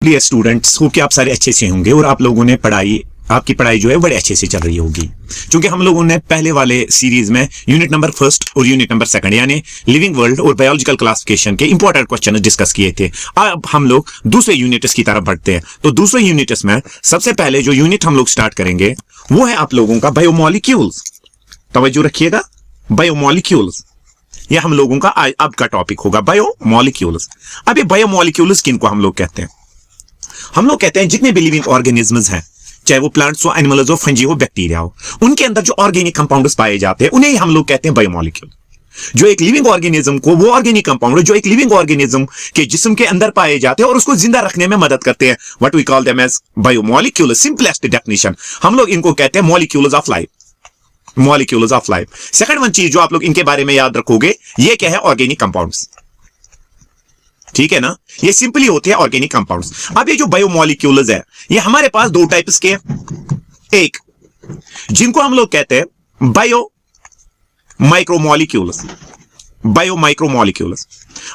Dear students, hope कि आप सारे अच्छे से होंगे और आप लोगों ने आपकी पढ़ाई जो है बड़े अच्छे से चल रही होगी। क्योंकि हम लोगों ने पहले वाले सीरीज में यूनिट नंबर फर्स्ट और यूनिट नंबर सेकंड यानी लिविंग वर्ल्ड और बायोलॉजिकल क्लासिफिकेशन के इंपॉर्टेंट क्वेश्चन डिस्कस किए थे। अब हम लोग दूसरे यूनिट्स की तरफ बढ़ते हैं। तो दूसरे यूनिट्स में सबसे पहले जो यूनिट हम लोग स्टार्ट करेंगे वो है आप लोगों का बायोमॉलिक्यूल्स। तवज्जो रखिएगा, बायोमॉलिक्यूल्स ये हम लोगों का अब का टॉपिक होगा, बायोमॉलिक्यूल्स। अब ये बायोमॉलिक्यूल्स किनको हम लोग कहते हैं? हम लोग कहते हैं जितने भी लिविंग ऑर्गेनिजम्स हैं, चाहे वो प्लांट्स हो, एनिमल्स हो, फंजी हो, बैक्टीरिया हो, उनके अंदर जो ऑर्गेनिक कंपाउंड्स पाए जाते हैं उन्हें हम लोग कहते हैं बायोमॉलिक्यूल। जो एक लिविंग ऑर्गेनिज्म को, वो ऑर्गेनिक कंपाउंड जो एक लिविंग ऑर्गेनिज्म के जिस्म के अंदर पाए जाते हैं और उसको जिंदा रखने में मदद करते हैं, what we call them as biomolecule. Simplest definition हम लोग इनको कहते हैं molecules of life, molecules of life. Second one चीज जो आप लोग इनके बारे में याद रखोगे, ये क्या है? Organic compounds. ठीक है ना, ये सिंपली होते हैं ऑर्गेनिक कंपाउंड्स। अब ये जो बायोमॉलिक्यूल्स है ये हमारे पास दो टाइप्स के, एक जिनको हम लोग कहते हैं बायो माइक्रोमॉलिक्यूल्स, बायो माइक्रोमॉलिक्यूल्स।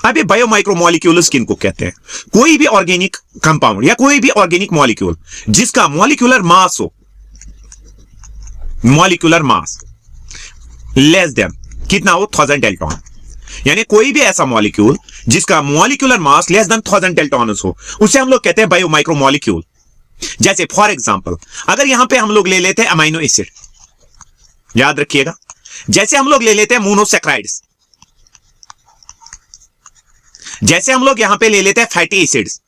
अब ये बायो माइक्रोमॉलिक्यूल्स किनको कहते हैं? कोई भी ऑर्गेनिक कंपाउंड या कोई भी ऑर्गेनिक मॉलिक्यूल जिसका मॉलिक्यूलर मास हो, मॉलिक्यूलर मास लेस देन कितना हो? 1000 डेल्टॉन। यानी कोई भी ऐसा मॉलिक्यूल जिसका मॉलिक्यूलर मास लेस देन 1000 डेल्टॉन्स हो, उसे हम लोग कहते हैं बायो माइक्रोमॉलिक्यूल। जैसे फॉर एग्जांपल अगर यहां पे हम लोग ले लेते हैं अमाइनो एसिड, याद रखिएगा, जैसे हम लोग ले लेते हैं मोनोसैकेराइड्स, जैसे हम लोग यहां पे ले लेते हैं फैटी एसिड्स,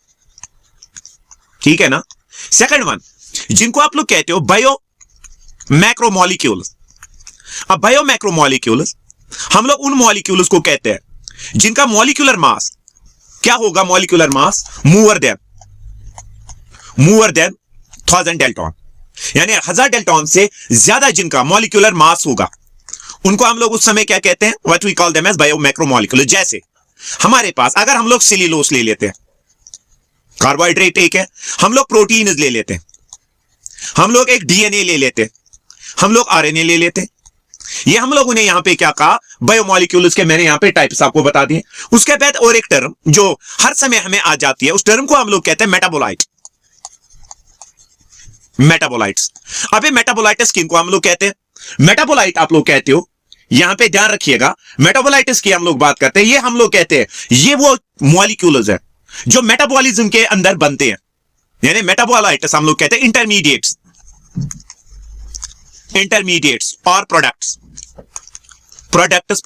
ठीक है ना। सेकंड वन जिनको आप लोग कहते हो बायो मैक्रोमॉलिक्यूल्स। अब बायो मैक्रोमॉलिक्यूल्स हम लोग उन मॉलिक्यूल्स को कहते हैं जिनका मॉलिक्यूलर मास क्या होगा? Molecular mass more than 1000 dalton, यानी 1000 डेल्टॉन से ज्यादा जिनका मॉलिक्यूलर मास होगा उनको हम लोग उस समय क्या कहते हैं? What we call them as bio macromolecule. जैसे हमारे पास अगर हम लोग सेल्यूलोज ले लेते हैं, कार्बोहाइड्रेट एक है, हम लोग प्रोटीन ले लेते हैं, हम लोग एक डीएनए ले लेते हैं, हम लोग आरएनए ले लेते हैं, ये हम लोगों ने यहां पे क्या कहा? बायोमॉलिक्यूल्स के मैंने यहां पे टाइप्स आपको बता दिए। उसके बाद और एक टर्म जो हर समय हमें आ जाती है, उस टर्म को हम लोग कहते हैं मेटाबोलाइट, मेटाबोलाइट्स। अब ये मेटाबोलाइट्स किनको हम लोग कहते हैं? मेटाबोलाइट आप लोग कहते हो, यहां पे ध्यान रखिएगा, मेटाबोलाइट्स की हम लोग बात करते हैं, ये हम लोग कहते हैं ये वो मॉलिक्यूल्स है जो मेटाबॉलिज्म के अंदर बनते हैं, यानी मेटाबोलाइट्स हम लोग कहते हैं इंटरमीडिएट्स, इंटरमीडिएट्स और प्रोडक्ट्स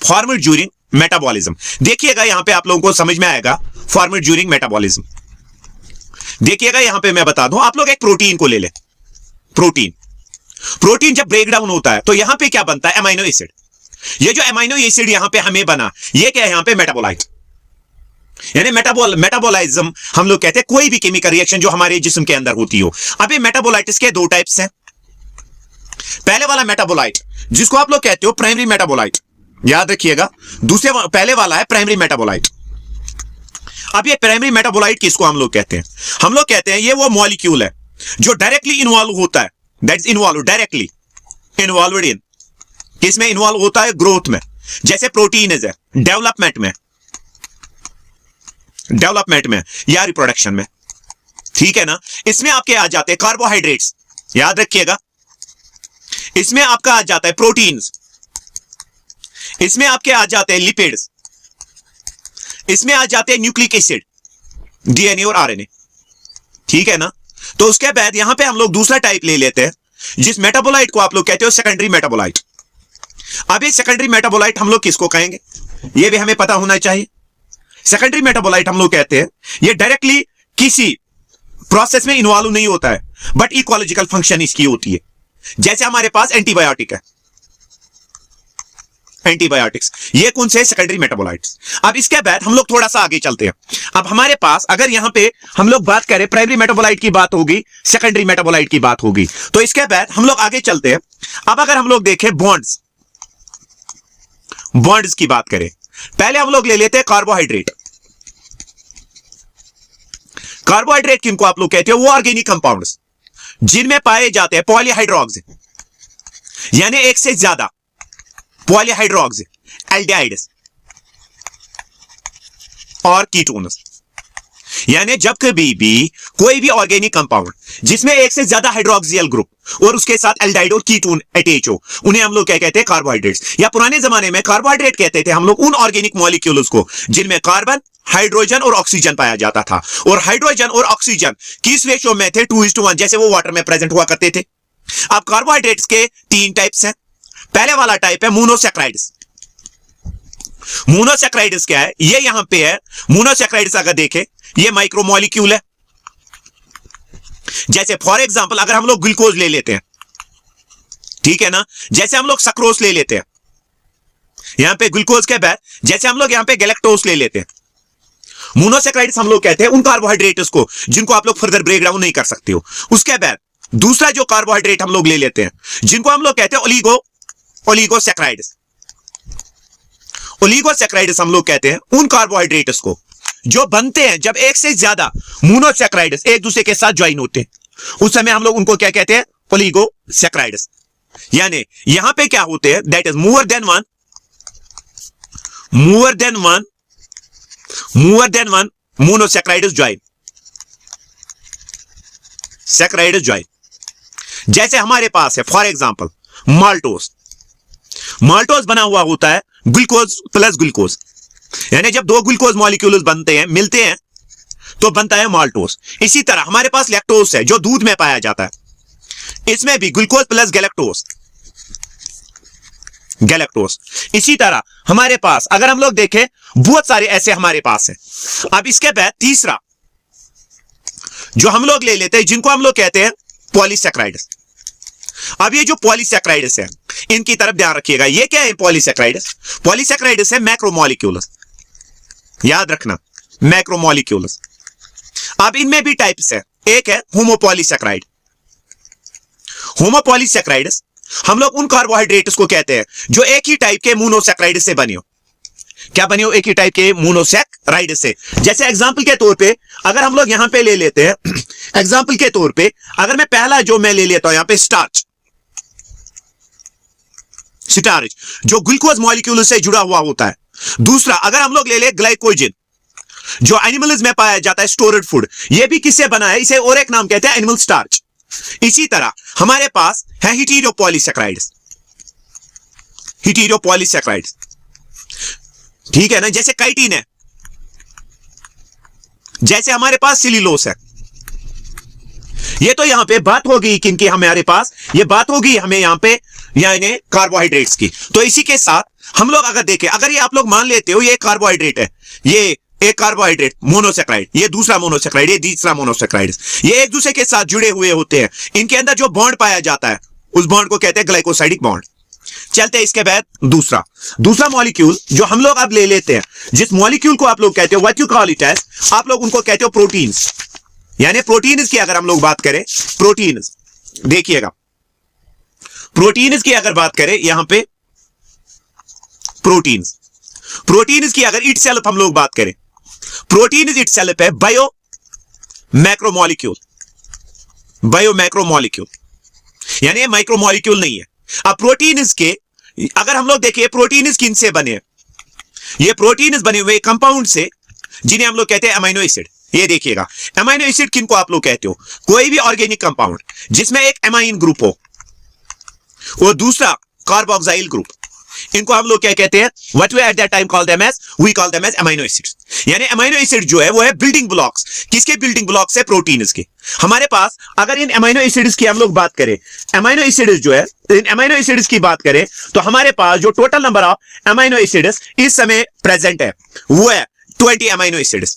फॉर्मेड ड्यूरिंग मेटाबॉलिज्म। देखिएगा यहां पे आप लोगों को समझ में आएगा फॉर्मेड ड्यूरिंग मेटाबॉलिज्म। देखिएगा यहां पे मैं बता दूं, आप लोग एक प्रोटीन को ले ले, प्रोटीन जब ब्रेक डाउन होता है तो यहां पे क्या बनता है? Amino acid. ये जो अमाइनो एसिड यहां पे हमें बना, ये क्या है? यहां पे मेटाबोलाइट, यानी मेटाबॉलिज्म हम लोग कहते हैं कोई भी केमिकल रिएक्शन जो हमारे जिस्म के अंदर होती हो। अब ये मेटाबोलाइट्स के दो टाइप्स हैं। पहले वाला मेटाबोलाइट जिसको आप लोग कहते हो प्राइमरी मेटाबोलाइट, याद रखिएगा, पहले वाला है प्राइमरी मेटाबोलाइट। अब ये प्राइमरी मेटाबोलाइट किसको हम लोग कहते हैं? हम लोग कहते हैं ये वो मॉलिक्यूल है जो डायरेक्टली इन्वॉल्व होता है, that is involve, directly involved in, किसमें इन्वॉल्व होता है? ग्रोथ में। जैसे प्रोटीन है डेवलपमेंट में या रिप्रोडक्शन में, ठीक है ना। इसमें आपके आ जाते हैं कार्बोहाइड्रेट्स, याद रखिएगा, इसमें आपका आ जाता है प्रोटीन्स, इसमें आपके आ जाते हैं लिपिड्स, इसमें आ जाते हैं न्यूक्लिक एसिड, डीएनए और आरएनए, ठीक है ना। तो उसके बाद यहां पे हम लोग दूसरा टाइप ले लेते हैं जिस मेटाबोलाइट को आप लोग कहते हो सेकेंडरी मेटाबोलाइट। अब ये सेकेंडरी मेटाबोलाइट हम लोग किसको कहेंगे? ये भी हमें पता होना चाहिए। सेकेंडरी मेटाबोलाइट हम लोग कहते हैं ये डायरेक्टली किसी प्रोसेस में इन्वॉल्व नहीं होता है, बट इकोलॉजिकल फंक्शन इसकी होती है। जैसे हमारे पास एंटीबायोटिक है, एंटीबायोटिक्स, ये कौन से? Secondary metabolites. अब इसके बाद हम लोग थोड़ा सा आगे चलते हैं। अब हमारे पास अगर यहां पे हम लोग बात करें, प्राइमरी मेटाबोलाइट की बात होगी, सेकेंडरी मेटाबोलाइट की बात होगी, तो इसके बाद हम लोग आगे चलते हैं। अब अगर हम लोग देखें बॉन्ड्स की बात करें, पहले हम लोग ले लेते हैं कार्बोहाइड्रेट। कार्बोहाइड्रेट किनको आप लोग कहते हो? वो ऑर्गेनिक कंपाउंड्स जिनमें पाए जाते हैं पॉलीहाइड्रोक्स, यानी एक से ज्यादा पॉलीहाइड्रोक्स, एल्डिहाइड्स और कीटोन्स। यानी जब कभी भी कोई भी ऑर्गेनिक कंपाउंड जिसमें एक से ज्यादा हाइड्रोक्सियल ग्रुप और उसके साथ एल्डाइड और कीटोन अटैच हो, उन्हें हम लोग क्या कहते हैं? कार्बोहाइड्रेट्स। या पुराने जमाने में कार्बोहाइड्रेट कहते थे हम लोग उन ऑर्गेनिक मॉलिक्यूल्स को जिनमें कार्बन, हाइड्रोजन और ऑक्सीजन पाया जाता था, और हाइड्रोजन और ऑक्सीजन किस रेशियो में थे? 2:1, जैसे वो वाटर में प्रेजेंट हुआ करते थे। अब कार्बोहाइड्रेट्स के 3 टाइप्स हैं। पहले वाला टाइप है मोनोसैकेराइड्स। मोनोसैकेराइड्स क्या है? ये यहां पे है मोनोसैकेराइड्स। अगर देखें, ये माइक्रोमोलिक्यूल है। जैसे फॉर एग्जांपल अगर हम लोग ग्लूकोज ले लेते हैं, ठीक है ना, जैसे हम लोग सक्रोज ले लेते हैं, यहां पे ग्लूकोज के बाद जैसे हम लोग यहां पे गैलेक्टोज ले लेते हैं। मोनोसैकेराइड्स हम लोग कहते हैं उन कार्बोहाइड्रेट्स को जिनको आप लोग फर्दर ब्रेक डाउन नहीं कर सकते हो। उसके बाद दूसरा जो कार्बोहाइड्रेट हम लोग ले लेते हैं जिनको हम लोग कहते हैं ओलिगोसैकेराइड्स। ओलिगोसैकेराइड्स हम लोग कहते हैं उन कार्बोहाइड्रेट्स को जो बनते हैं जब एक से ज्यादा मोनोसैकेराइड्स एक दूसरे के साथ ज्वाइन होते हैं, उस समय हम लोग उनको क्या कहते हैं? ओलिगोसैकेराइड्स। यानी यहां पे क्या होते हैं? That is more than one monosaccharides join. Saccharides join. जैसे हमारे पास है फॉर एग्जांपल माल्टोज। माल्टोज बना हुआ होता है ग्लूकोज प्लस ग्लूकोज, यानी जब 2 ग्लूकोज मॉलिक्यूल्स बनते हैं, मिलते हैं, तो बनता है माल्टोज। इसी तरह हमारे पास लैक्टोज है जो दूध में पाया जाता है, इसमें भी ग्लूकोज प्लस गैलेक्टोज। इसी तरह हमारे पास अगर हम लोग देखें बहुत सारे ऐसे हमारे पास हैं। अब इसके बाद तीसरा जो हम लोग ले लेते हैं जिनको हम लोग कहते हैं पॉलीसैकेराइड्स। अब ये जो पॉलीसैकेराइड्स है इनकी तरफ ध्यान रखिएगा। ये क्या है? पॉलीसैकेराइड्स। पॉलीसैकेराइड्स है मैक्रोमोलिक्यूल्स, याद रखना, मैक्रोमोलिक्यूल्स। अब इनमें भी टाइप्स है। एक है होमोपॉलीसैकेराइड। होमोपॉलीसैकेराइड्स हम लोग उन कार्बोहाइड्रेट्स को कहते हैं जो एक ही टाइप के मोनोसैकेराइड से बने हो। क्या बने हो? एक ही टाइप के मोनोसैकेराइड से। जैसे एग्जांपल के तौर पे अगर हम लोग यहां पे ले लेते हैं, एग्जांपल के तौर पे अगर मैं पहला जो मैं ले लेता हूं यहां पे स्टार्च जो ग्लूकोज मॉलिक्यूल से जुड़ा हुआ होता है। दूसरा अगर हम लोग ले ले ग्लाइकोजन जो एनिमल्स में पाया जाता है, स्टोर्ड फूड, ये भी किससे बना है? इसे और एक नाम कहते हैं एनिमल स्टार्च। इसी तरह हमारे पास है हेटेरोपॉलीसैकेराइड्स। ठीक है ना, जैसे काइटिन है, जैसे हमारे पास सिल्यूलोस है। ये तो यहां पे बात होगी किनकी? हमारे पास ये बात होगी हमें यहां पे यानी कार्बोहाइड्रेट्स की। तो इसी के साथ हम लोग अगर देखें, अगर ये आप लोग मान लेते हो ये कार्बोहाइड्रेट है, ये एक कार्बोहाइड्रेट मोनोसैकेराइड, ये दूसरा मोनोसैकेराइड, ये तीसरा मोनोसैकेराइड, ये एक दूसरे के साथ जुड़े हुए होते हैं। इनके अंदर जो बॉन्ड पाया जाता है उस बॉन्ड को कहते हैं ग्लाइकोसाइडिक बॉन्ड। चलते हैं इसके बाद दूसरा मॉलिक्यूल जो हम लोग अब ले लेते हैं, जिस मॉलिक्यूल को आप लोग कहते हो what you call it as, आप लोग उनको कहते हो प्रोटीन्स। यानी प्रोटीन्स की अगर हम लोग बात करें, प्रोटीन्स देखिएगा, प्रोटीन्स की अगर बात करें यहां पे प्रोटीन्स की अगर इटसेल्फ हम लोग बात करें, प्रोटीन्स इटसेल्फ है बायो मैक्रोमोलिक्यूल, यानी ये माइक्रोमोलिक्यूल नहीं है। अब प्रोटीन्स के अगर हम लोग देखें प्रोटीन्स किन से बने? ये प्रोटीन्स बने हुए कंपाउंड से जिन्हें हम लोग कहते हैं अमीनो एसिड। ये देखिएगा अमीनो एसिड किनको आप लोग कहते हो? कोई भी ऑर्गेनिक कंपाउंड जिसमें एक एमाइन ग्रुप हो और दूसरा कार्बोक्सिल ग्रुप, इनको हम लोग क्या कहते हैं? What we at that time call them as amino acids. यानी अमीनो एसिड जो है वो है बिल्डिंग ब्लॉक्स। किसके बिल्डिंग ब्लॉक्स है? प्रोटीन्स के। हमारे पास अगर इन अमीनो एसिड्स की हम लोग बात करें, अमीनो एसिड्स जो है, इन अमीनो एसिड्स की बात करें तो हमारे पास जो total number of amino acids इस समय प्रेजेंट है वो है 20 अमीनो एसिड्स,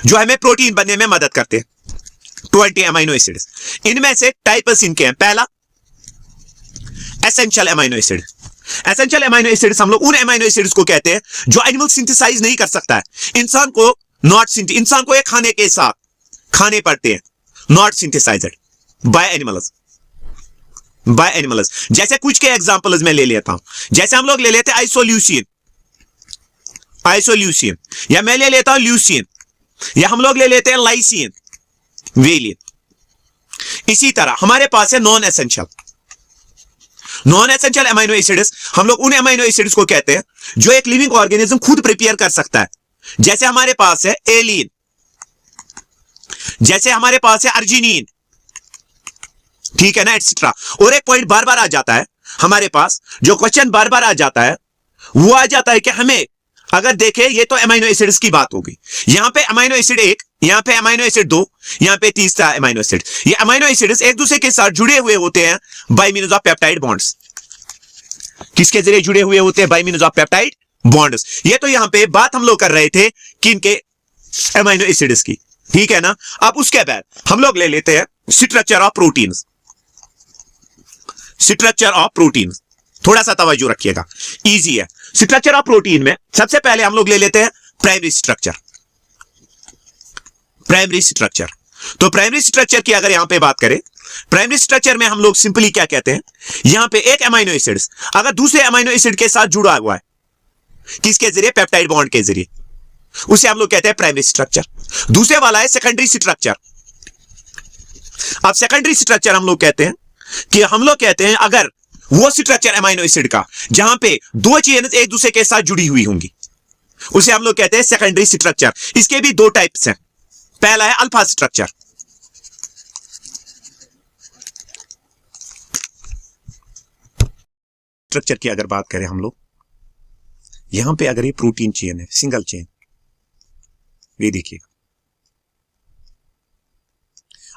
जो हमें प्रोटीन बनने में मदद करते हैं। 20 अमीनो एसिड्स। इनमें से टाइप्स इनके हैं। पहला essential amino acid. Essential amino acids हम लोग उन अमीनो एसिड्स को कहते हैं जो एनिमल सिंथेसाइज नहीं कर सकता है। इंसान को ये खाने के साथ खाने पड़ते हैं, नॉट सिंथेसाइज्ड बाय एनिमल्स। जैसे कुछ के एग्जांपल्स में ले लेता हूं, जैसे हम लोग ले लेते हैं आइसोल्यूसिन, या मैं ले लेता हूं ल्यूसिन, या हम लोग ले लेते हैं लाइसिन, वेलिन। इसी तरह हमारे पास है नॉन एसेंशियल अमीनो एसिड्स। हम लोग उन अमीनो एसिड्स को कहते हैं जो एक लिविंग ऑर्गेनिज्म खुद प्रिपेयर कर सकता है। जैसे हमारे पास है एलिन, जैसे हमारे पास है अर्जिनिन, ठीक है ना, एटसेट्रा। और एक पॉइंट बार बार आ जाता है हमारे पास, जो क्वेश्चन बार बार आ जाता है वो आ जाता है कि हमें अगर देखें, ये तो अमीनो एसिड्स की बात होगी, यहां पे अमीनो एसिड 1, यहां पे अमीनो एसिड 2, यहां पे तीसरा अमीनो एसिड। ये अमीनो एसिड्स एक दूसरे के साथ जुड़े हुए होते हैं bye means of peptide bonds. किसके जरिए जुड़े हुए होते हैं? Bye means of peptide bonds. ये तो यहां पे बात हम लोग कर रहे थे किनके? अमीनो एसिड्स की, ठीक है ना। अब उसके बाद हम लोग ले लेते हैं structure of proteins. Structure of protein, थोड़ा सा तवज्जो रखिएगा, इजी है। स्ट्रक्चर ऑफ प्रोटीन में सबसे पहले हम लोग ले लेते हैं प्राइमरी स्ट्रक्चर। प्राइमरी स्ट्रक्चर, तो प्राइमरी स्ट्रक्चर की अगर यहां पे बात करें, प्राइमरी स्ट्रक्चर में हम लोग सिंपली क्या कहते हैं, यहां पे एक अमीनो एसिड अगर दूसरे अमीनो एसिड के साथ जुड़ा हुआ है, किसके जरिए? पेप्टाइड बॉन्ड के जरिए, उसे हम लोग कहते हैं प्राइमरी स्ट्रक्चर। दूसरे वाला है सेकेंडरी स्ट्रक्चर। अब सेकेंडरी स्ट्रक्चर हम लोग कहते हैं कि हम लोग कहते हैं अगर वो स्ट्रक्चर अमीनो एसिड का जहां पे दो चेन्स एक दूसरे के साथ जुड़ी हुई होंगी, उसे हम लोग कहते हैं सेकेंडरी स्ट्रक्चर। इसके भी दो टाइप्स हैं। पहला है अल्फा स्ट्रक्चर, स्ट्रक्चर की अगर बात करें हम लोग, यहां पे अगर ये प्रोटीन चेन है, सिंगल चेन, ये देखिए,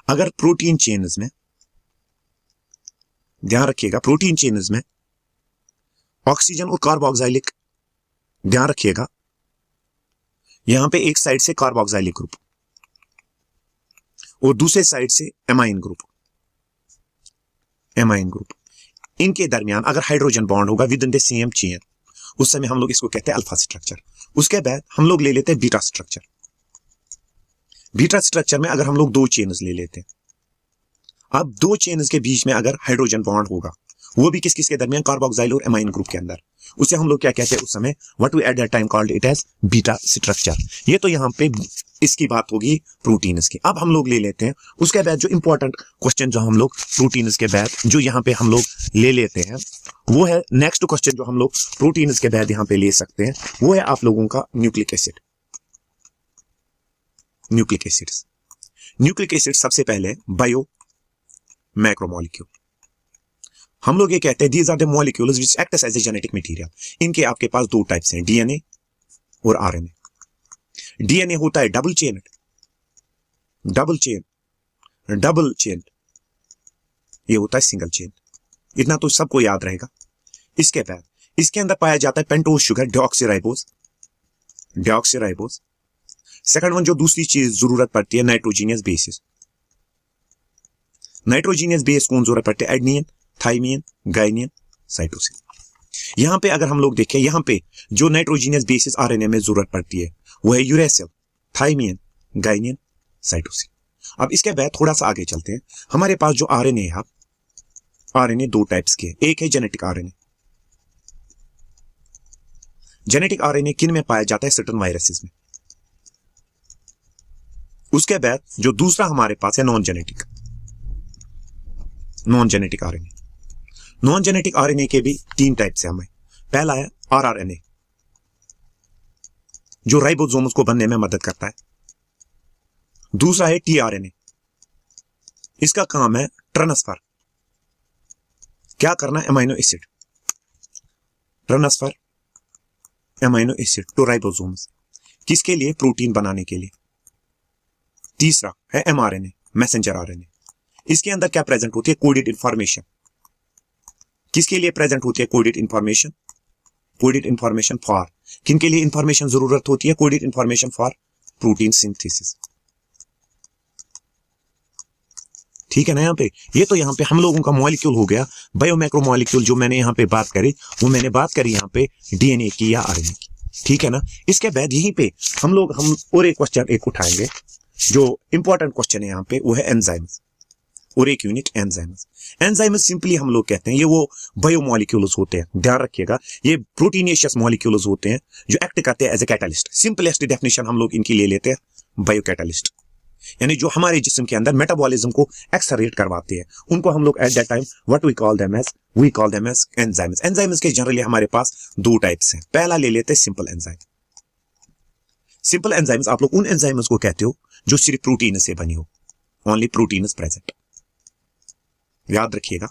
अगर प्रोटीन चेन्स में ध्यान रखिएगा, प्रोटीन चेन्स में ऑक्सीजन और कार्बोक्सिलिक, ध्यान रखिएगा, यहां पे एक साइड से कार्बोक्सिलिक ग्रुप और दूसरे साइड से एमाइन ग्रुप, एमाइन ग्रुप, इनके दरमियान अगर हाइड्रोजन बॉन्ड होगा with in the same chain, उस समय हम लोग इसको कहते हैं अल्फा स्ट्रक्चर। उसके बाद हम लोग ले लेते हैं बीटा स्ट्रक्चर। बीटा स्ट्रक्चर में अगर हम लोग दो चेन्स ले लेते हैं, अब दो चेन्स के बीच में अगर हाइड्रोजन बॉन्ड होगा, वो भी किस किस के दरमियान? कार्बोक्सिल और एमाइन ग्रुप के अंदर, उसे हम लोग क्या कहते हैं उस समय? What we at that time called it as beta structure. ये तो यहां पे इसकी बात होगी प्रोटीन्स की। अब हम लोग ले लेते हैं उसके बाद जो इंपॉर्टेंट क्वेश्चन जो हम लोग प्रोटीन्स के बाद जो यहां पे हम लोग ले लेते हैं, वो है नेक्स्ट क्वेश्चन जो हम लोग प्रोटीन्स के बाद यहां पे ले सकते हैं, वो है आप लोगों का nucleic acid. Nucleic acids, nucleic acid सबसे पहले बायो मैक्रोमोलिक्यूल। हम लोग ये कहते हैं these are the molecules which act as a genetic material. इनके आपके पास दो टाइप्स हैं, डीएनए और आरएनए। डीएनए होता है double chain, double chain, double chain, ये होता है सिंगल चेन। इतना तो सबको याद रहेगा। इसके बाद इसके अंदर पाया जाता है pentose sugar, deoxyribose, deoxyribose. Second one जो दूसरी चीज जरूरत पड़ती है, नाइट्रोजीनियस बेसिस। नाइट्रोजीनियस बेस कौन जरूरत पड़ती है? एडनियन, थाइमिन, गाइनियन, साइटोसिन। यहां पे अगर हम लोग देखें, यहां पे जो नाइट्रोजीनियस बेसिस आरएनए में जरूरत पड़ती है वो है यूरेसिल, थाइमिन, गाइनियन, साइटोसिन। अब इसके बाद थोड़ा सा आगे चलते हैं। हमारे पास जो आरएनए है, आरएनए दो टाइप्स के, एक है जेनेटिक आरएनए। जेनेटिक आरएनए किन में पाया जाता है? सर्टेन वायरसेस में। उसके बाद जो दूसरा हमारे पास है non genetic, non genetic RNA. Non genetic RNA के भी तीन टाइप्स है हमें। पहला है आरआरएनए जो राइबोसोम्स को बनने में मदद करता है। दूसरा है टीआरएनए, इसका काम है ट्रांसफर, क्या करना? Amino acid, transfer amino acid to ribosomes, किसके लिए? प्रोटीन बनाने के लिए। तीसरा है एमआरएनए, मैसेंजर आरएनए। इसके अंदर क्या प्रेजेंट होती है? Coded information. किसके लिए प्रेजेंट होती है coded information? Coded information for किन के लिए इंफॉर्मेशन जरूरत होती है? Coded information for protein synthesis. ठीक है ना। यहां पे ये तो यहां पे हम लोगों का मॉलिक्यूल हो गया बायोमैक्रो मॉलिक्यूल। जो मैंने यहां पे बात करी वो मैंने बात करी यहां पे डीएनए की या आरएनए की। ठीक है ना। इसके बाद यहीं पे हम और एक क्वेश्चन एक उठाएंगे जो इंपॉर्टेंट क्वेश्चन है यहां पे, वो है एंजाइम्स और एक यूनिट एंजाइम्स। एंजाइम्स सिंपली हम लोग कहते हैं ये वो बायोमॉलिक्यूल्स होते हैं, ध्यान रखिएगा, ये प्रोटीनियस मॉलिक्यूल्स होते हैं जो एक्ट करते हैं as a catalyst. Simplest definition हम लोग इनकी ले लेते हैं, बायोकैटलिस्ट, यानी जो हमारे जिस्म के अंदर मेटाबॉलिज्म को एक्सेलरेट करवाते हैं, उनको हम लोग at that time what we call them as enzymes. Enzymes के जनरली हमारे पास दो टाइप्स हैं। पहला ले लेते हैं सिंपल एंजाइम। सिंपल एंजाइम्स आप लोग उन एंजाइम्स को कहते हो जो सिर्फ प्रोटीन से बनी हो, ओनली प्रोटीन इज प्रेजेंट। याद रखिएगा,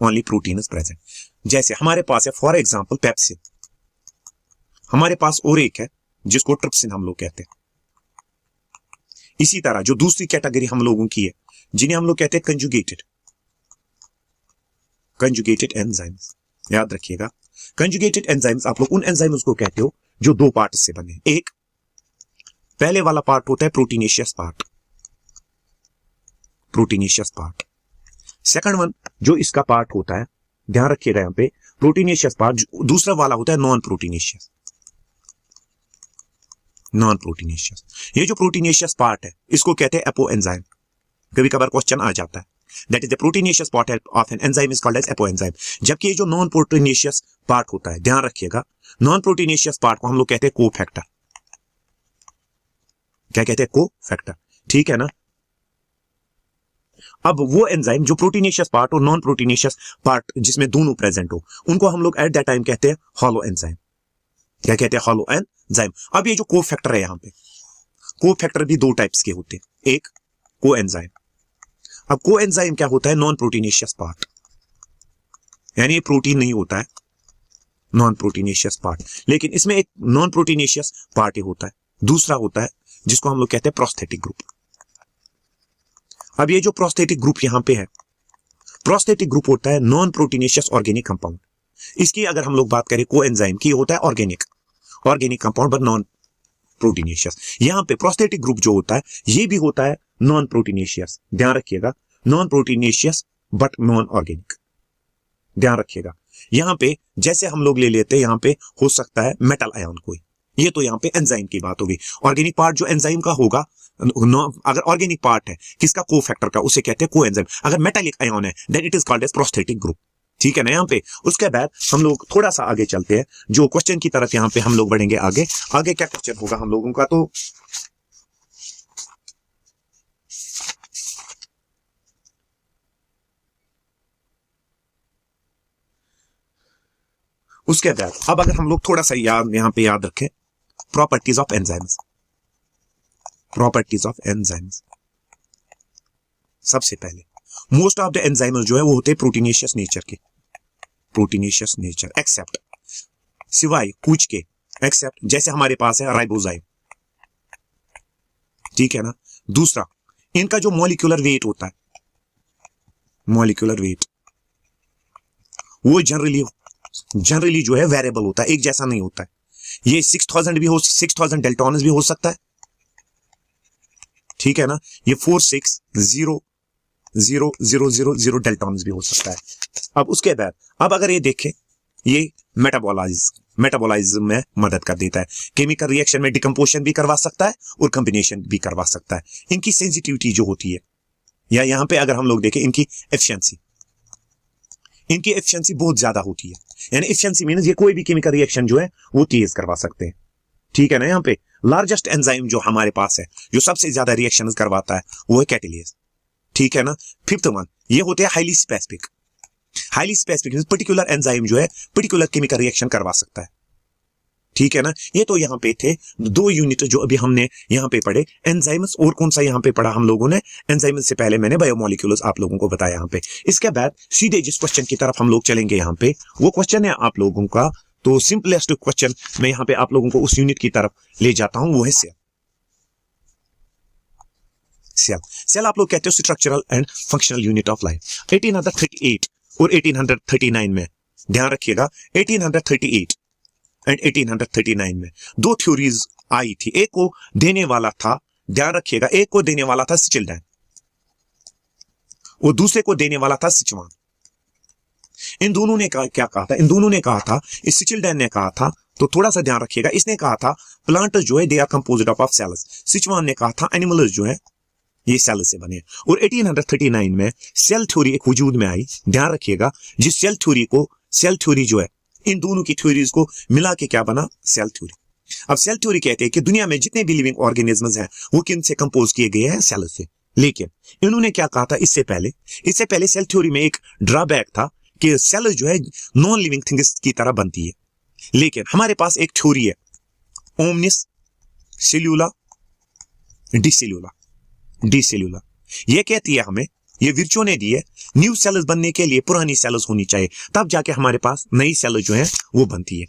ओनली प्रोटीन इज प्रेजेंट। जैसे हमारे पास है फॉर एग्जांपल पेप्सिन, हमारे पास और एक है जिसको ट्रिप्सिन हम लोग कहते हैं। इसी तरह जो दूसरी कैटेगरी हम लोगों की है जिन्हें हम लोग कहते हैं कंजुगेटेड एंजाइम्स। याद रखिएगा, कंजुगेटेड एंजाइम्स आप लोग उन एंजाइम्स को कहते हो जो दो पार्ट से बने। एक पहले वाला पार्ट होता है प्रोटीनेशियस पार्ट, सेकंड वन जो इसका पार्ट होता है, ध्यान रखिएगा यहां पे प्रोटीनेशियस पार्ट, दूसरा वाला होता है नॉन प्रोटीनेशियस। ये जो प्रोटीनेशियस पार्ट है इसको कहते हैं एपो एंजाइम। कभी कभार क्वेश्चन आ जाता है, that is the proteinaceous part of an enzyme is called as apoenzyme. जबकि ये जो नॉन प्रोटीनेशियस पार्ट होता है, ध्यान रखिएगा, नॉन प्रोटीनेशियस पार्ट को हम लोग कहते हैं कोफैक्टर। क्या कहते हैं? कोफैक्टर। ठीक है ना। अब वो एंजाइम जो प्रोटीनेशियस पार्ट और नॉन प्रोटीनेशियस पार्ट जिसमें दोनों प्रेजेंट हो, उनको हम लोग एट दैट टाइम कहते हैं हॉलो एंजाइम। क्या कहते हैं? Hollow enzyme. अब ये जो कोफैक्टर है, यहां पे कोफैक्टर भी दो टाइप्स के होते हैं, एक को एंजाइम। अब को एंजाइम क्या होता है? नॉन प्रोटीनेशियस पार्ट, यानी ये प्रोटीन नहीं होता है, नॉन प्रोटीनेशियस पार्ट। लेकिन इसमें एक नॉन प्रोटीनेशियस पार्ट ही होता है, दूसरा होता है जिसको हम लोग कहते हैं प्रोस्थेटिक ग्रुप। अब ये जो प्रोस्थेटिक ग्रुप यहां पे है, प्रोस्थेटिक ग्रुप होता है नॉन प्रोटीनेशियस ऑर्गेनिक कंपाउंड। इसकी अगर हम लोग बात करें को एंजाइम की, होता है organic compound but non proteinaceous. यहां पे प्रोस्थेटिक ग्रुप जो होता है ये भी होता है नॉन प्रोटीनेशियस। ध्यान रखिएगा, non proteinaceous but non organic. ध्यान रखिएगा, यहां पे जैसे हम लोग ले लेते हैं, यहां पे हो सकता है मेटल आयन कोई, ये तो यहां पे एंजाइम की बात होगी। ऑर्गेनिक पार्ट जो एंजाइम का होगा, अगर ऑर्गेनिक पार्ट है किसका? कोफैक्टर का, उसे कहते हैं कोएंजाइम। अगर मेटालिक आयन है then it is called as prosthetic group. ठीक है ना। यहां पे उसके बाद हम लोग थोड़ा सा आगे चलते हैं, जो क्वेश्चन की तरफ यहां पे हम लोग बढ़ेंगे। आगे क्या क्वेश्चन होगा हम लोगों का? तो उसके बाद अब अगर हम लोग थोड़ा सा यहां पे याद रखें प्रॉपर्टीज ऑफ एंजाइम्स। सबसे पहले मोस्ट ऑफ द एंजाइम्स जो है वो होते हैं प्रोटीनेशियस नेचर, एक्सेप्ट, सिवाय कुछ के, एक्सेप्ट जैसे हमारे पास है राइबोजाइम। ठीक है ना। दूसरा, इनका जो मॉलिक्यूलर वेट होता है, वो जनरली जो है वेरिएबल होता है, एक जैसा नहीं होता है। ये 6000 डेल्टॉन्स भी हो सकता है। ठीक है ना। ये 460000 डेल्टॉन्स भी हो सकता है। अब उसके बाद अब अगर ये देखें, ये मेटाबॉलाइज्म में मदद कर देता है, केमिकल रिएक्शन में डिकम्पोजिशन भी करवा सकता है और कॉम्बिनेशन भी करवा सकता है। इनकी सेंसिटिविटी जो होती है, या यहां पे अगर हम लोग देखें इनकी एफिशिएंसी बहुत ज्यादा होती है। यानी एफिशिएंसी मींस ये कोई भी केमिकल रिएक्शन जो है वो तेज करवा सकते हैं। ठीक है ना। यहां पे लार्जेस्ट एंजाइम जो हमारे पास है, जो सबसे ज्यादा रिएक्शन करवाता है, वो है कैटालेज। ठीक है ना। फिफ्थ वन, ये होते हैं highly specific means particular enzyme जो है पर्टिकुलर केमिकल रिएक्शन करवा सकता है। ठीक है ना। ये तो यहां पे थे दो यूनिट जो अभी हमने यहां पे पढ़े, एंजाइम्स। और कौन सा यहां पे पढ़ा हम लोगों ने? एंजाइम्स से पहले मैंने बायोमोलिक्यूल्स आप लोगों को बताया यहां पे। इसके बाद सीधे जिस क्वेश्चन की तरफ हम लोग चलेंगे, यहां पे वो क्वेश्चन है आप लोगों का, तो सिंपलेस्ट क्वेश्चन मैं यहां पे आप लोगों को उस यूनिट की तरफ ले जाता हूं, वो है सेल आप लोग कहते हो structural and functional unit of life. 1838 और 1839 में, ध्यान रखिएगा, 1838 एंड 1839 में दो थ्योरीज आई थी। एक को देने वाला था, ध्यान रखिएगा, एक को देने वाला था स्टिल्डन और दूसरे को देने वाला था सिचवान। इन दोनों ने क्या कहा था? इन दोनों ने कहा था, इस स्टिल्डन ने कहा था, तो थोड़ा सा ध्यान रखिएगा, इसने कहा था प्लांट जो है they are composed of cells. Schwann ने कहा था एनिमल्स जो है ये सेल से बने। और 1839 में सेल थ्योरी एक वजूद में आई। ध्यान रखिएगा, जिस सेल थ्योरी जो है, इन दोनों की थ्योरीज को मिला के क्या बना? Cell theory. अब सेल थ्योरी कहते हैं कि दुनिया में जितने भी लिविंग ऑर्गेनिजम्स हैं वो किन से कंपोज किए गए हैं? सेल से। लेकिन इन्होंने क्या कहा था इससे पहले सेल थ्योरी में एक ड्रॉबैक था कि सेल जो है नॉन लिविंग थिंग्स की तरह बनती है। लेकिन हमारे पास एक थ्योरी है ओमनिस सेल्यूला डिसेल्यूला। डीसेल्यूलर। ये कहती है हमें, ये विर्चो ने दी है, न्यू सेल्स बनने के लिए पुरानी सेल्स होनी चाहिए, तब जाके हमारे पास नई सेल्स जो है वो बनती है।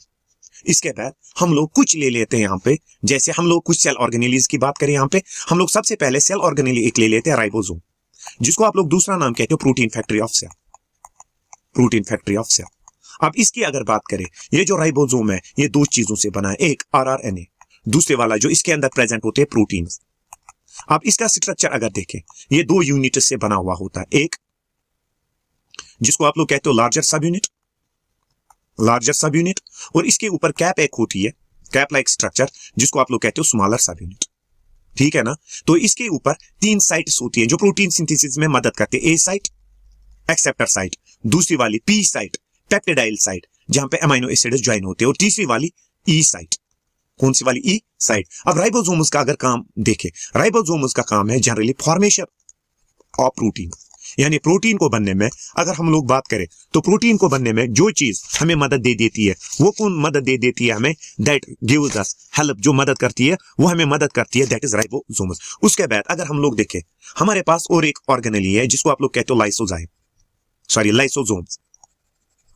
इसके बाद हम लोग कुछ ले लेते हैं यहाँ पे, जैसे हम लोग कुछ सेल ऑर्गेनेलीज की बात करें यहाँ पे, हम लोग सबसे पहले सेल ऑर्गेनेली एक ले लेते हैं, राइबोसोम, जिसको आप लोग दूसरा नाम कहते हो protein factory of cell, protein factory of cell. अब इसकी अगर बात करें, ये जो राइबोसोम है ये दो चीजों से बना है, एक आरआरएनए, दूसरे वाला जो इसके अंदर प्रेजेंट होते हैं प्रोटीन। अब इसका स्ट्रक्चर अगर देखें, ये दो यूनिट से बना हुआ होता है, एक जिसको आप लोग कहते हो लार्जर सब यूनिट, लार्जर सब यूनिट, और इसके ऊपर कैप एक होती है, कैप लाइक स्ट्रक्चर, जिसको आप लोग कहते हो स्मॉलर सब यूनिट। ठीक है ना। तो इसके ऊपर तीन साइट्स होती है जो प्रोटीन सिंथेसिस में मदद करते हैं, ए साइट एक्सेप्टर साइट, दूसरी वाली पी साइट पेप्टिडाइल साइट जहां पे अमीनो एसिड्स ज्वाइन होते हैं, और तीसरी वाली ई साइट। कौन सी वाली? ई साइट। अब राइबोसोम्स का अगर काम देखें, राइबोसोम्स का काम है जनरली फॉर्मेशन ऑफ प्रोटीन, यानी प्रोटीन को बनने में अगर हम लोग बात करें तो प्रोटीन को बनने में जो चीज हमें मदद दे देती है, वो कौन मदद दे देती है हमें? दैट गिव्स अस हेल्प, जो मदद करती है वो हमें मदद करती है, दैट इज राइबोसोम्स। उसके बाद अगर हम लोग देखें, हमारे पास और एक ऑर्गेनेली है जिसको आप लोग कहते हो लाइसोजाइम, सॉरी लाइसोसोम्स,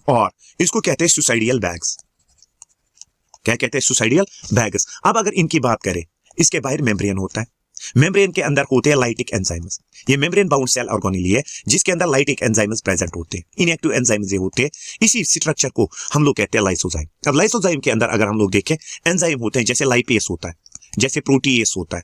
और इसको कहते हैं सुसाइडियल बैग्स। क्या कहते हैं? Suicidal bags. अब अगर इनकी बात करें, इसके बाहर मेम्ब्रेन होता है, मेम्ब्रेन के अंदर होते हैं लाइटिक एंजाइम्स। ये मेम्ब्रेन बाउंड सेल ऑर्गेनेली है जिसके अंदर लाइटिक एंजाइम्स प्रेजेंट होते हैं, इनएक्टिव एंजाइम्स ये होते हैं। इसी स्ट्रक्चर को हम लोग कहते हैं लाइसोजाइम। अब लाइसोजाइम के अंदर अगर हम लोग देखें, एंजाइम होते हैं जैसे लाइपेस होता है, जैसे प्रोटीएस होता है,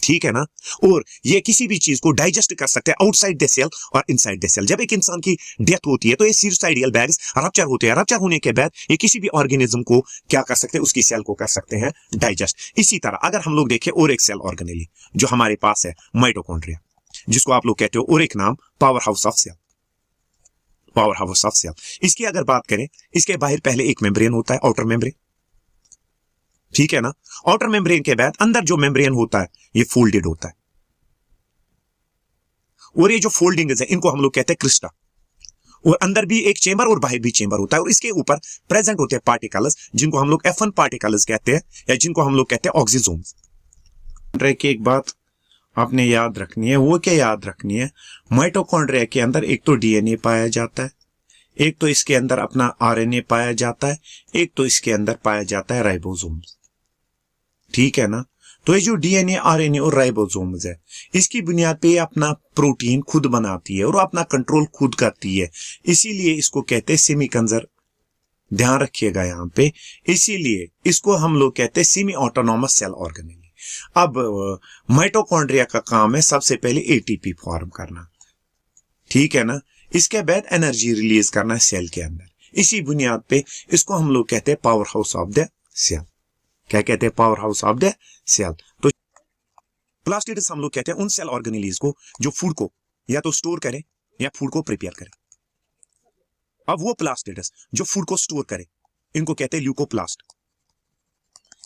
ठीक है ना। और ये किसी भी चीज को डाइजेस्ट कर सकते हैं आउटसाइड द सेल और इनसाइड द सेल। जब एक इंसान की डेथ होती है तो ये सुसाइडियल बैग्स रप्चर होते हैं, रप्चर होने के बाद ये किसी भी ऑर्गेनिज्म को क्या कर सकते हैं? उसकी सेल को कर सकते हैं डाइजेस्ट। इसी तरह अगर हम लोग देखें और एक सेल ऑर्गेनेली जो हमारे पास है, माइटोकॉन्ड्रिया, जिसको आप लोग कहते हो और एक नाम powerhouse of cell, powerhouse of cell. इसकी अगर बात करें, इसके बाहर पहले एक मेम्ब्रेन होता है, आउटर मेम्ब्रेन, ठीक है ना। आउटर मेम्ब्रेन के बाद अंदर जो मेम्ब्रेन होता है ये फोल्डेड होता है, और ये जो फोल्डिंग्स है इनको हम लोग कहते हैं क्रिस्टा, और अंदर भी एक चेंबर और बाहर भी चेंबर होता है, और इसके ऊपर प्रेजेंट होते हैं पार्टिकल्स जिनको हम लोग F1 पार्टिकल्स कहते हैं, या जिनको हम लोग कहते हैं ऑक्सीजोम्स। एक बात आपने याद रखनी है, वो क्या याद रखनी है? माइटोकॉन्ड्रिया के अंदर एक तो डीएनए पाया जाता है, एक तो इसके अंदर अपना आरएनए पाया जाता है, एक तो इसके अंदर पाया जाता है राइबोसोम्स, ठीक है ना। तो ये जो डीएनए, आरएनए और राइबोसोम्स है, इसकी बुनियाद पे अपना प्रोटीन खुद बनाती है और अपना कंट्रोल खुद करती है, इसीलिए इसको कहते हैं सेमी कंजर। ध्यान रखिएगा यहाँ पे, इसीलिए इसको हम लोग कहते हैं सेमी ऑटोनॉमस सेल ऑर्गेनेली। अब माइटोकॉन्ड्रिया का काम है सबसे पहले एटीपी फॉर्म करना, ठीक है ना। इसके बाद एनर्जी रिलीज करना सेल के अंदर। इसी बुनियाद पे इसको हम लोग कहते हैं powerhouse of the cell. क्या कहते हैं? Powerhouse of the cell. तो प्लास्टिड्स हम लोग कहते हैं उन सेल ऑर्गेनेलीज को जो फूड को या तो स्टोर करें या फूड को प्रिपेयर करें। अब वो प्लास्टिड्स जो फूड को स्टोर करे, इनको कहते हैं ल्यूकोप्लास्ट,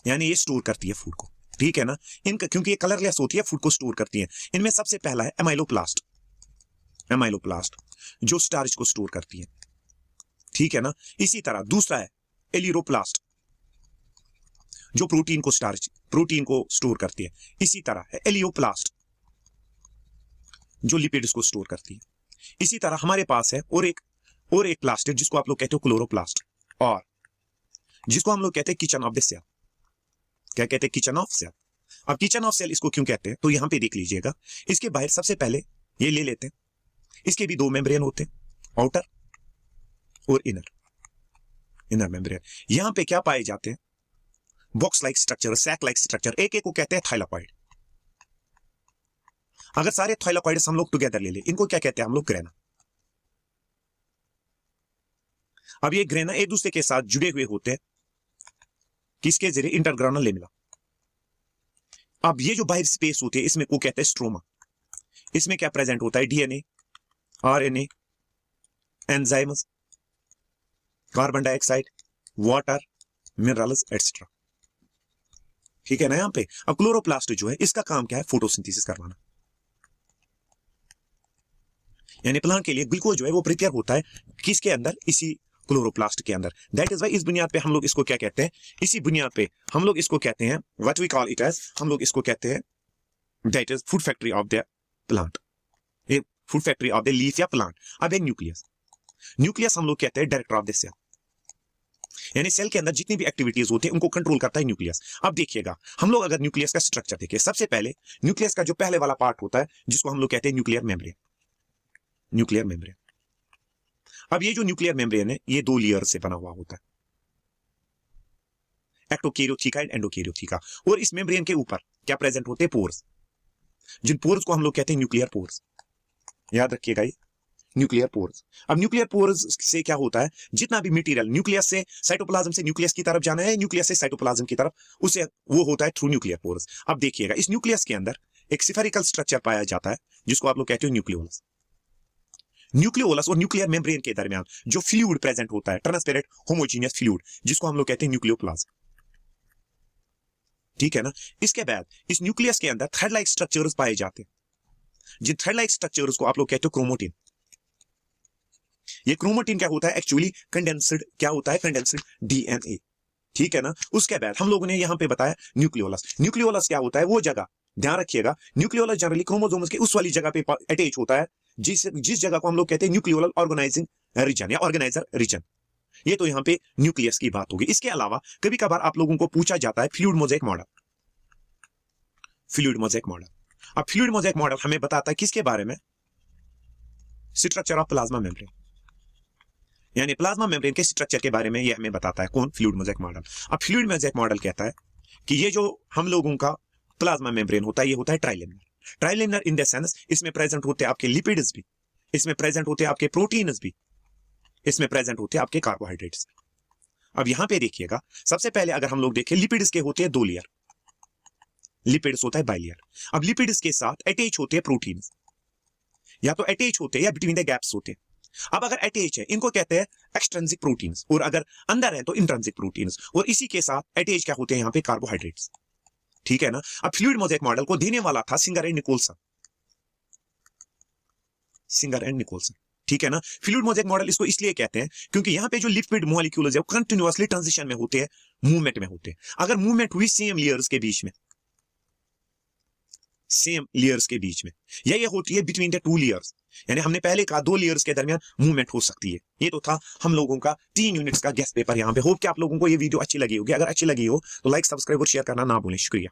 यानी ये स्टोर करती है फूड को, ठीक है ना। इनका क्योंकि ये कलरलेस होती है, फूड को स्टोर करती है। इनमें सबसे पहला है एमाइलोप्लास्ट, एमाइलोप्लास्ट जो स्टार्च को स्टोर करती है, ठीक है ना। इसी तरह दूसरा है एलिरोप्लास्ट जो प्रोटीन को स्टोर करती है। इसी तरह है एलियोप्लास्ट जो लिपिड्स को स्टोर करती है। इसी तरह हमारे पास है और एक प्लास्टिड जिसको आप लोग कहते हो क्लोरोप्लास्ट, और जिसको हम लोग कहते हैं किचन ऑफ द सेल। क्या कहते हैं? Kitchen of cell. अब किचन ऑफ सेल इसको क्यों कहते हैं? तो यहां पे देख लीजिएगा, इसके बाहर सबसे पहले ये ले लेते हैं, इसके भी दो मेम्ब्रेन होते हैं, आउटर और इनर मेम्ब्रेन। यहां पे क्या पाए जाते हैं? Box like structure, sac like structure. एक को कहते हैं थाइलाकॉइड। अगर सारे थाइलाकॉइड्स हम लोग टुगेदर ले ले, इनको क्या कहते हैं हम लोग? ग्रेना। अब ये ग्रेना एक दूसरे के साथ जुड़े हुए होते हैं, किसके जरिए? इंटरग्रानल लेमिला। अब ये जो बाहर स्पेस होती है इसमें को कहते हैं स्ट्रोमा। इसमें क्या प्रेजेंट होता है? DNA, RNA, enzymes, carbon dioxide, water, minerals etcetera, ठीक है ना यहां पे। अब क्लोरोप्लास्ट जो है इसका काम क्या है? फोटोसिंथेसिस करवाना, यानी प्लांट के लिए ग्लूकोज जो है वो प्रिपेयर होता है किसके अंदर? इसी क्लोरोप्लास्ट के अंदर। दैट इज वाई इस बुनियाद पे हम लोग इसको क्या कहते हैं? इसी बुनियाद पे हम लोग इसको कहते हैं what we call it as, हम लोग इसको कहते हैं that is food factory of the plant, a food factory of the leaf या प्लांट। अब है न्यूक्लियस। न्यूक्लियस हम लोग कहते हैं डायरेक्टर ऑफ द सेल, यानी सेल के अंदर जितनी भी एक्टिविटीज होती है उनको कंट्रोल करता है न्यूक्लियस। अब देखिएगा हम लोग अगर न्यूक्लियस का स्ट्रक्चर देखें, सबसे पहले न्यूक्लियस का जो पहले वाला पार्ट होता है जिसको हम लोग कहते हैं न्यूक्लियर मेम्ब्रेन। न्यूक्लियर मेम्ब्रेन, अब ये जो न्यूक्लियर मेम्ब्रेन है ये 2 लेयर से बना हुआ होता है, एक्टोकैरियोथिका एंड एंडोकैरियोथिका। और इस मेम्ब्रेन के ऊपर क्या प्रेजेंट होते हैं? पोर्स, जिन पोर्स को हम लोग कहते हैं न्यूक्लियर पोर्स। याद रखिएगा ये न्यूक्लियर पोर्स। अब न्यूक्लियर पोर्स से क्या होता है, जितना भी मटेरियल न्यूक्लियस से साइटोप्लाज्म से न्यूक्लियस की तरफ जाना है, न्यूक्लियस से साइटोप्लाज्म की तरफ, उसे वो होता है थ्रू न्यूक्लियर पोर्स। अब देखिएगा इस न्यूक्लियस के अंदर एक स्फेरिकल स्ट्रक्चर पाया जाता है जिसको आप लोग कहते हो न्यूक्लियोलस। न्यूक्लियोलस और न्यूक्लियर मेम्ब्रेन के दरमियान जो फ्लूइड प्रेजेंट होता है, ट्रांसपेरेंट होमोजीनियस फ्लूइड, जिसको हम लोग कहते हैं न्यूक्लियोप्लाज्म। ठीक है ना। इसके बाद इस न्यूक्लियस के अंदर थ्रेड लाइक स्ट्रक्चर्स पाए जाते हैं, जिन थ्रेड लाइक स्ट्रक्चर्स को आप लोग कहते हो क्रोमोटिन। ये क्रोमोटिन क्या होता है? एक्चुअली कंडेंस्ड, क्या होता है? Condensed DNA. ठीक है ना। उसके बाद हम लोगों ने यहां पे बताया न्यूक्लियोलस। न्यूक्लियोलस क्या होता है? वो जगह, ध्यान रखिएगा, न्यूक्लियोलस जनरली क्रोमोसोम्स के उस वाली जगह पे अटैच होता है जिस जगह को हम लोग कहते हैं न्यूक्लियोलल ऑर्गेनाइजिंग रीजन या ऑर्गेनाइजर रीजन। ये तो यहां पे न्यूक्लियस की बात होगी। इसके अलावा कभी कभार आप लोगों को पूछा जाता है fluid mosaic model. Fluid mosaic model, अब फ्लूइड मोज़ेक मॉडल हमें बताता है किसके बारे में? स्ट्रक्चर ऑफ प्लाज्मा मेम्ब्रेन, यानी प्लाज्मा मेम्ब्रेन के स्ट्रक्चर के बारे में ये हमें बताता है। कौन? Fluid mosaic model. अब फ्लूइड मोज़ेक मॉडल कहता है कि ये जो हम लोगों का प्लाज्मा मेम्ब्रेन होता है ये होता है ट्राइलेमिनर। ट्राइलेमिनर इन द सेंस इसमें प्रेजेंट होते हैं आपके लिपिड्स भी, इसमें प्रेजेंट होते हैं आपके प्रोटीन्स भी, इसमें प्रेजेंट होते हैं आपके कार्बोहाइड्रेट्स। अब यहां पे देखिएगा, सबसे पहले अगर हम लोग देखें, लिपिड्स के होते हैं 2 लेयर, लिपिड्स होता है बाइलेयर। अब लिपिड्स के साथ अटैच होते हैं प्रोटीन्स, या तो अटैच होते हैं या बिटवीन द गैप्स होते हैं। अब अगर अटैच है इनको कहते हैं एक्सट्रिंसिक प्रोटीन्स, और अगर अंदर है तो इंट्रिंसिक प्रोटीन्स, और इसी के साथ अटैच क्या होते हैं यहां पे? कार्बोहाइड्रेट्स। ठीक है ना। अब फ्लूइड मोज़ेक मॉडल को देने वाला था Singer and Nicolson. Singer and Nicolson, ठीक है ना। फ्लूइड मोज़ेक मॉडल इसको इसलिए कहते हैं क्योंकि यहां पे जो लिपिड मॉलिक्यूल्स है वो कंटिन्यूअसली ट्रांजिशन में होते हैं, मूवमेंट में होते हैं। अगर मूवमेंट हुई सेम लेयर्स के बीच में, सेम लेयर्स के बीच में, या ये होती है बिटवीन द 2 लेयर्स, यानी हमने पहले कहा 2 लेयर्स के दरमियान मूवमेंट हो सकती है। ये तो था हम लोगों का 3 यूनिट्स का गेस्ट पेपर यहां पे। होप कि आप लोगों को ये वीडियो अच्छी लगी होगी। अगर अच्छी लगी हो तो लाइक, सब्सक्राइब और शेयर करना ना भूलें। शुक्रिया।